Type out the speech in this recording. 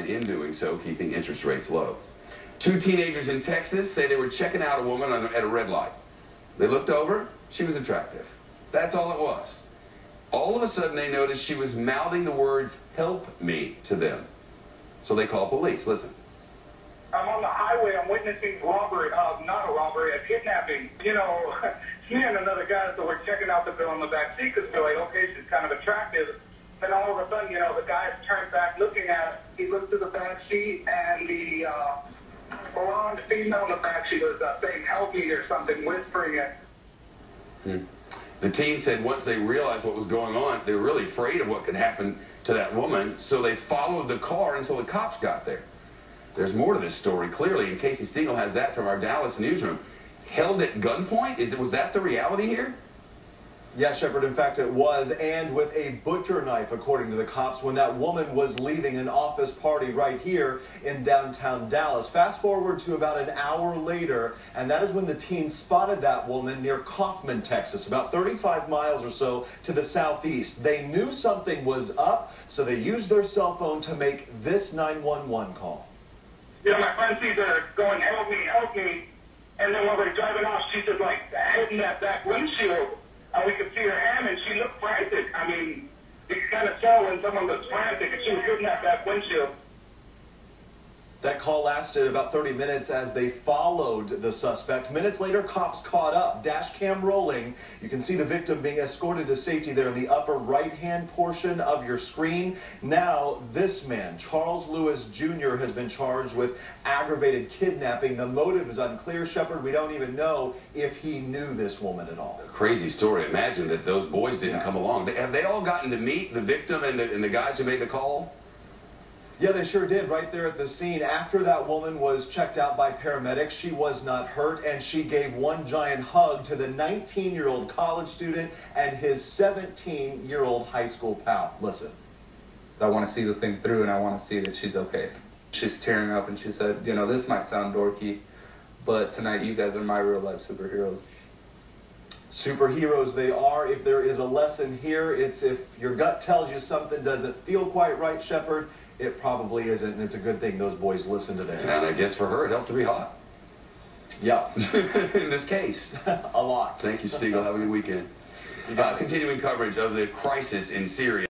in doing so, keeping interest rates low. Two teenagers in Texas say they were checking out a woman at a red light. They looked over, she was attractive. That's all it was. All of a sudden they noticed she was mouthing the words, "Help me," to them. So they call police. Listen. I'm on the highway, I'm witnessing robbery, not a robbery, a kidnapping. You know, me and another guy, so we're checking out the girl in the back seat because we're like, okay, she's kind of attractive. Then all of a sudden, you know, the guy turned back looking at her. He looked to the back seat and the blonde female in the back seat was saying, "Help me," or something, whispering it. The teen said once they realized what was going on, they were really afraid of what could happen to that woman, so they followed the car until the cops got there. There's more to this story, clearly, and Casey Stengel has that from our Dallas newsroom. Held at gunpoint? Was that the reality here? Yeah, Shepard, in fact it was, and with a butcher knife, according to the cops, when that woman was leaving an office party right here in downtown Dallas. Fast forward to about an hour later, and that is when the teen spotted that woman near Kaufman, Texas, about 35 miles or so to the southeast. They knew something was up, so they used their cell phone to make this 911 call. You know, my friend sees her going, "Help me, help me." And then when we're driving off, she's just like hitting that back windshield. And we could see her hand, and she looked frantic. I mean, you can kind of tell when someone looks frantic, and she was hitting that back windshield. That call lasted about 30 minutes as they followed the suspect. Minutes later, cops caught up, dash cam rolling. You can see the victim being escorted to safety there in the upper right-hand portion of your screen. Now, this man, Charles Lewis Jr., has been charged with aggravated kidnapping. The motive is unclear, Shepard. We don't even know if he knew this woman at all. Crazy story. Imagine that those boys didn't come along. Have they all gotten to meet the victim and the guys who made the call? Yeah, they sure did right there at the scene. After that woman was checked out by paramedics, she was not hurt, and she gave one giant hug to the 19-year-old college student and his 17-year-old high school pal. Listen. I want to see the thing through, and I want to see that she's okay. She's tearing up, and she said, you know, this might sound dorky, but tonight you guys are my real-life superheroes. Superheroes they are. If there is a lesson here, it's if your gut tells you something doesn't feel quite right, Shepard, it probably isn't, and it's a good thing those boys listen to that. And I guess for her, it helped to be hot. Yeah. In this case. A lot. Thank you, Stengel. Have a good weekend. Continuing coverage of the crisis in Syria.